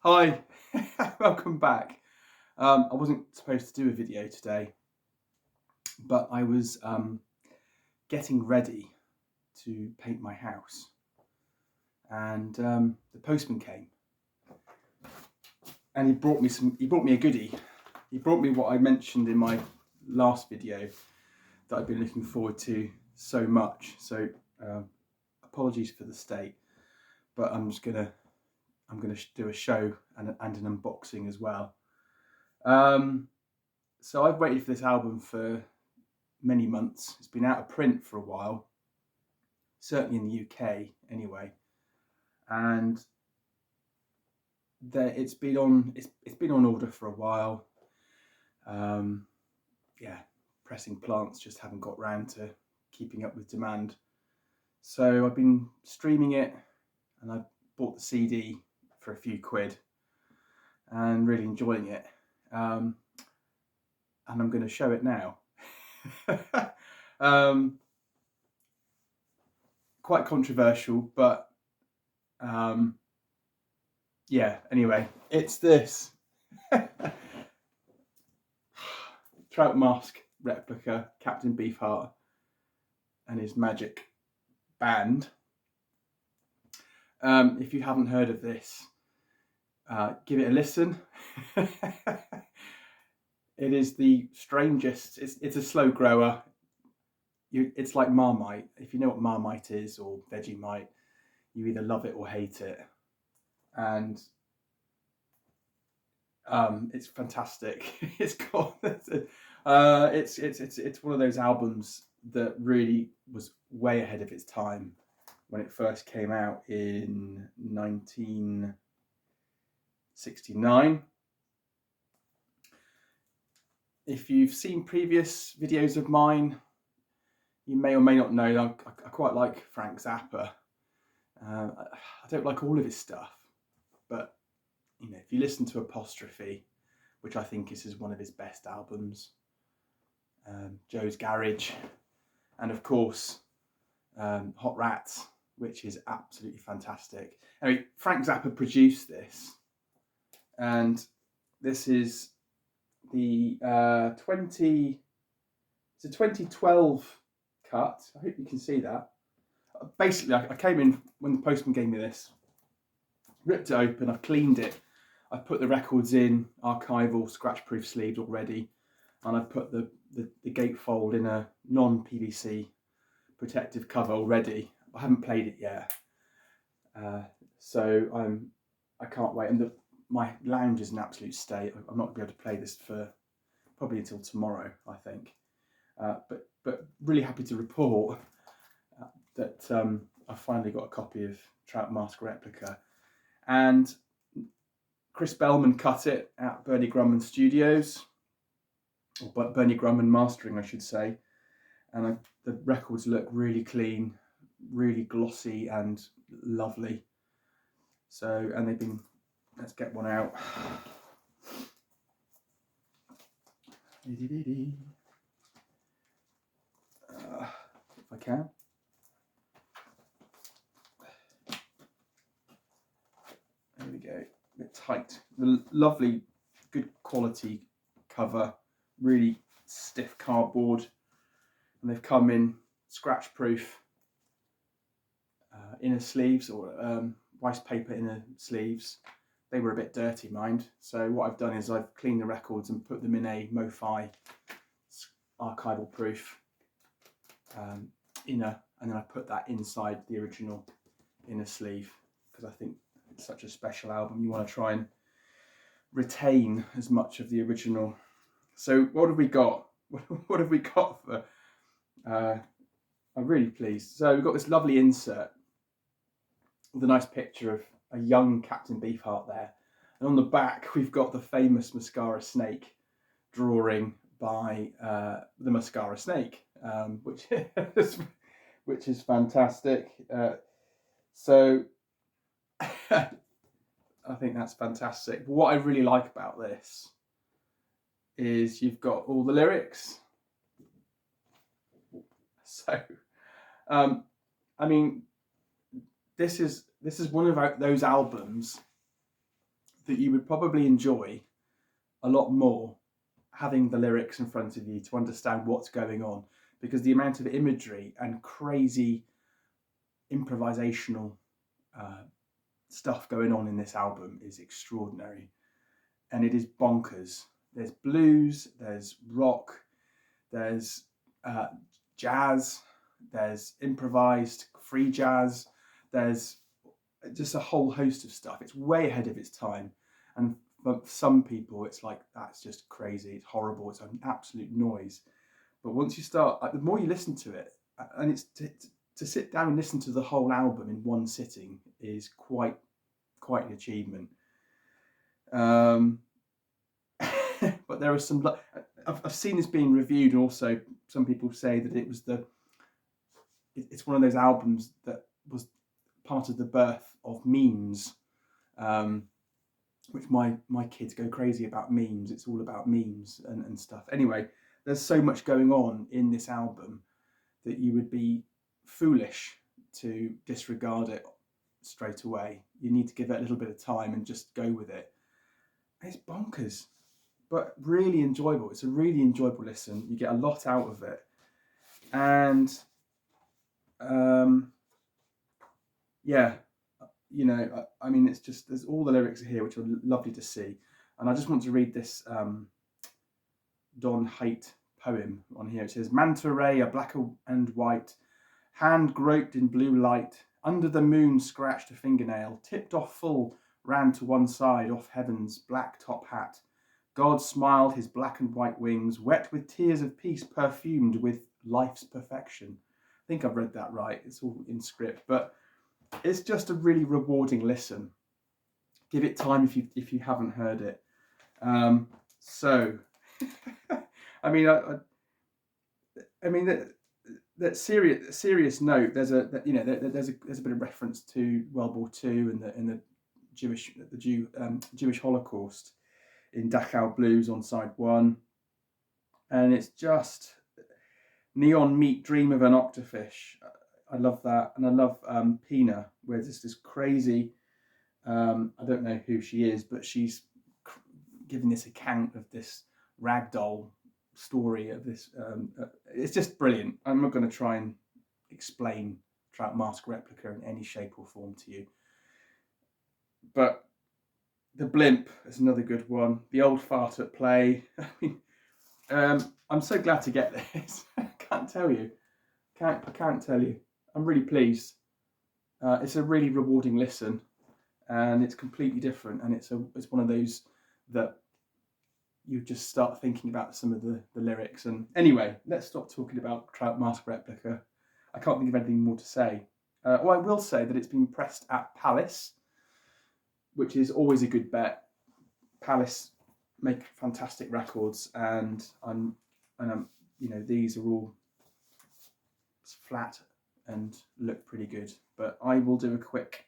Hi, welcome back. I wasn't supposed to do a video today, but I was getting ready to paint my house, and the postman came, and he brought me a goodie. He brought me what I mentioned in my last video that I've been looking forward to so much. So apologies for the state, but I'm gonna do a show and an unboxing as well. So I've waited for this album for many months. It's been out of print for a while, certainly in the UK anyway, and it's been on order for a while. Yeah, pressing plants just haven't got round to keeping up with demand. So I've been streaming it, and I bought the CD for a few quid, and really enjoying it. And I'm going to show it now. Quite controversial, but yeah, anyway, it's this Trout Mask replica Captain Beefheart and his magic band. If you haven't heard of this, give it a listen. It is the strangest. It's a slow grower. It's like Marmite. If you know what Marmite is, or Vegemite, you either love it or hate it. And it's fantastic. It's got it's one of those albums that really was way ahead of its time when it first came out in 1969. If you've seen previous videos of mine, you may or may not know I quite like Frank Zappa. I don't like all of his stuff, but you know, if you listen to Apostrophe, which I think is one of his best albums, Joe's Garage, and of course Hot Rats, which is absolutely fantastic. Anyway, Frank Zappa produced this, and this is the 2012 cut. I hope you can see that. Basically, I came in when the postman gave me this, ripped it open, I've cleaned it, I've put the records in archival scratch-proof sleeves already, and I've put the gatefold in a non-PVC protective cover already. I haven't played it yet, so I can't wait. And my lounge is an absolute state. I'm not going to be able to play this for probably until tomorrow, I think. But really happy to report that I finally got a copy of Trout Mask Replica, and Chris Bellman cut it at Bernie Grumman Studios, or Bernie Grumman Mastering, I should say. And the records look really clean, really glossy and lovely. So, and they've been, let's get one out. If I can. There we go. A bit tight. The lovely, good quality cover, really stiff cardboard, and they've come in scratch proof inner sleeves, or rice paper inner sleeves. They were a bit dirty, mind. So what I've done is I've cleaned the records and put them in a MoFi archival proof inner, and then I put that inside the original inner sleeve, because I think it's such a special album. You want to try and retain as much of the original. So what have we got? What have we got for? I'm really pleased. So we've got this lovely insert with a nice picture of a young Captain Beefheart there, and on the back we've got the famous Mascara Snake drawing by the Mascara Snake, which is fantastic. So I think that's fantastic. What I really like about this is you've got all the lyrics. So, I mean, this is one of those albums that you would probably enjoy a lot more having the lyrics in front of you to understand what's going on, because the amount of imagery and crazy improvisational stuff going on in this album is extraordinary, and it is bonkers. There's blues, there's rock, there's jazz, there's improvised free jazz, there's just a whole host of stuff. It's way ahead of its time, and for some people it's like, that's just crazy, it's horrible, it's an absolute noise. But once you start, the more you listen to it, and it's to sit down and listen to the whole album in one sitting is quite an achievement. But there are some, I've seen this being reviewed, and also some people say that it's one of those albums that was part of the birth of memes, which my kids go crazy about memes. It's all about memes and stuff. Anyway, there's so much going on in this album that you would be foolish to disregard it straight away. You need to give it a little bit of time and just go with it. It's bonkers, but really enjoyable. It's a really enjoyable listen. You get a lot out of it. And yeah, you know, I mean, it's just, there's all the lyrics here, which are lovely to see. And I just want to read this Don Haidt poem on here. It says, Manta ray, a black and white, hand groped in blue light, under the moon scratched a fingernail, tipped off full, ran to one side, off heaven's black top hat. God smiled his black and white wings, wet with tears of peace, perfumed with life's perfection. I think I've read that right. It's all in script, but it's just a really rewarding listen. Give it time if you haven't heard it. So, I mean, I mean that serious note. There's a there's a bit of reference to World War II and the Jewish Holocaust in Dachau Blues on side 1, and it's just neon meat dream of an octofish. I love that, and I love Pina, where there's this crazy, I don't know who she is, but she's giving this account of this ragdoll story of this. It's just brilliant. I'm not going to try and explain Trout Mask Replica in any shape or form to you, but the blimp is another good one. The old fart at play. I mean, I'm so glad to get this. I can't tell you. I can't tell you. I'm really pleased. It's a really rewarding listen, and it's completely different. And it's one of those that you just start thinking about some of the lyrics. And anyway, let's stop talking about Trout Mask Replica. I can't think of anything more to say. Well, I will say that it's been pressed at Palace, which is always a good bet. Palace make fantastic records, and you know, these are all flat and look pretty good. But I will do a quick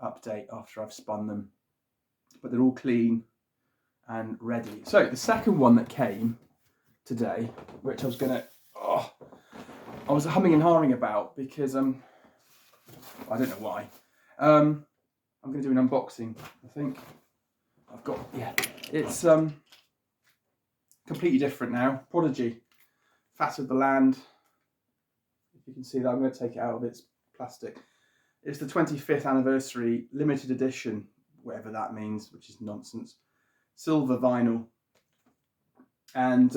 update after I've spun them. But they're all clean and ready. So the second one that came today, which I was I was humming and hawing about because I don't know why. I'm going to do an unboxing. I think I've got, yeah, it's completely different now. Prodigy, Fat of the Land. If you can see that, I'm going to take it out of its plastic. It's the 25th anniversary limited edition, whatever that means, which is nonsense. Silver vinyl. And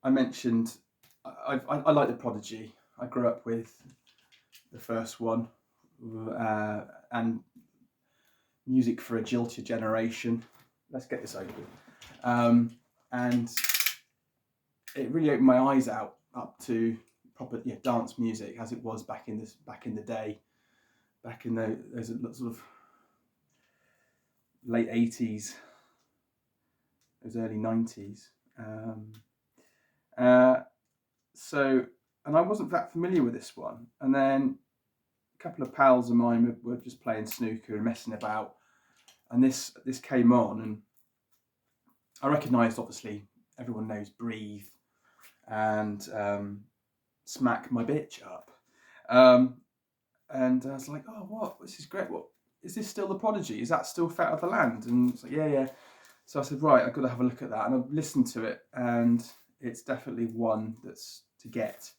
I mentioned I like the Prodigy. I grew up with the first one, and Music for a Jilted Generation. Let's get this open. And it really opened my eyes up to proper dance music as it was back in the day, back in those sort of late 80s, those early 90s. So, and I wasn't that familiar with this one, and then a couple of pals of mine were just playing snooker and messing about, and this came on, and I recognised, obviously everyone knows Breathe and Smack My Bitch Up, and I was like, oh, what, this is great. What is this still the Prodigy? Is that still Fat of the Land? And it's like, yeah. So I said, right, I've got to have a look at that. And I've listened to it, and it's definitely one that's to get,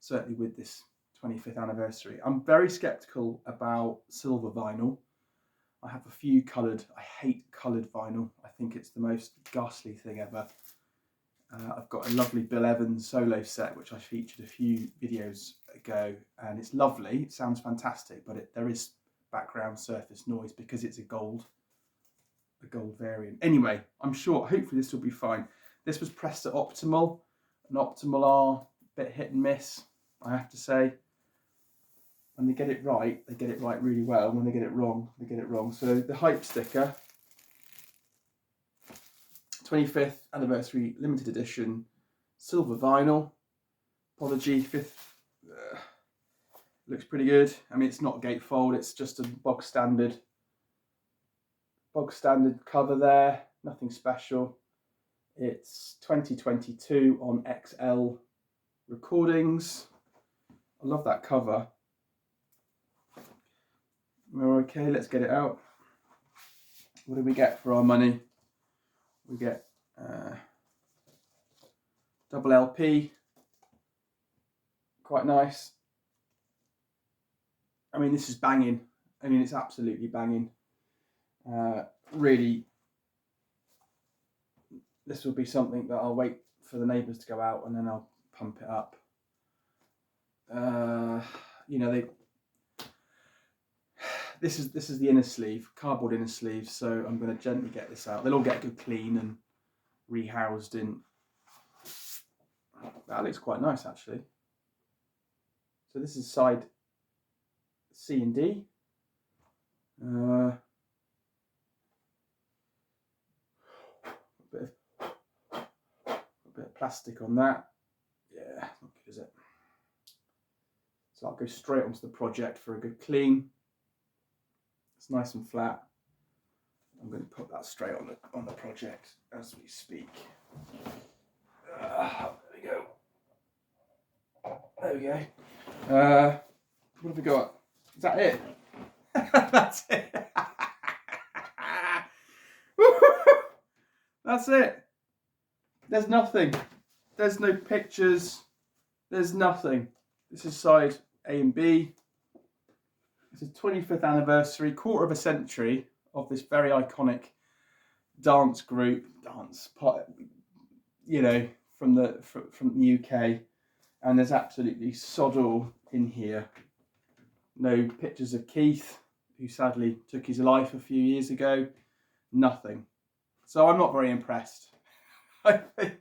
certainly with this 25th anniversary. I'm very sceptical about silver vinyl. I have a few coloured. I hate coloured vinyl. I think it's the most ghastly thing ever. I've got a lovely Bill Evans solo set, which I featured a few videos ago, and it's lovely. It sounds fantastic, but there is background surface noise because it's a gold variant. Anyway, I'm sure, hopefully this will be fine. This was pressed at Optimal, and Optimal are a bit hit and miss, I have to say. When they get it right really well. When they get it wrong, they get it wrong. So the hype sticker, 25th anniversary limited edition, silver vinyl, Prodigy 5th, looks pretty good. I mean, it's not gatefold, it's just a bog standard cover there, nothing special. It's 2022 on XL recordings. I love that cover. We're okay, let's get it out. What do we get for our money? We get double LP, quite nice. I mean, this is banging. I mean, it's absolutely banging. Really, this will be something that I'll wait for the neighbours to go out and then I'll pump it up. You know, this is the inner sleeve, cardboard inner sleeve, so I'm going to gently get this out. They'll all get a good clean and rehoused in. That looks quite nice, actually. So this is side C and D. A bit of plastic on that. Yeah, not good, is it? So I'll go straight onto the project for a good clean. It's nice and flat. I'm going to put that straight on the project as we speak. There we go. There we go. What have we got? Is that it? That's it. That's it. There's nothing. There's no pictures. There's nothing. This is side A and B. It's a 25th anniversary, quarter of a century of this very iconic dance group, you know, from the UK, and there's absolutely sod all in here. No pictures of Keith, who sadly took his life a few years ago. Nothing. So I'm not very impressed. I think,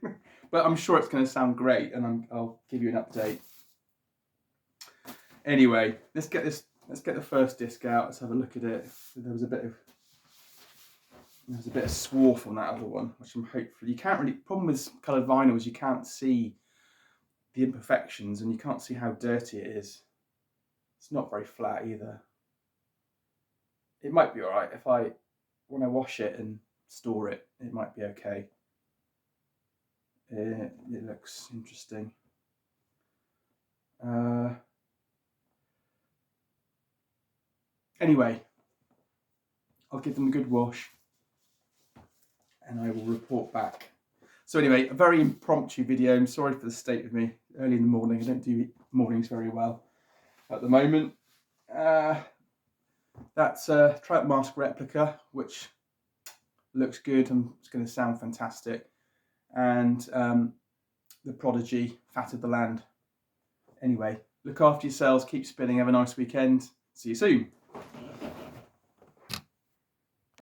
but I'm sure it's going to sound great, and I'll give you an update. Anyway, let's get the first disc out. Let's have a look at it. There was a bit of swarf on that other one, which I'm hopefully, you can't really, problem with coloured vinyl is you can't see the imperfections and you can't see how dirty it is. It's not very flat either. It might be alright when I wash it and store it, it might be okay. It looks interesting. Anyway, I'll give them a good wash and I will report back. So anyway, a very impromptu video. I'm sorry for the state of me early in the morning. I don't do mornings very well at the moment. That's a trout mask replica, which looks good and it's going to sound fantastic. And the Prodigy, Fat of the Land. Anyway, look after yourselves, keep spinning, have a nice weekend. See you soon.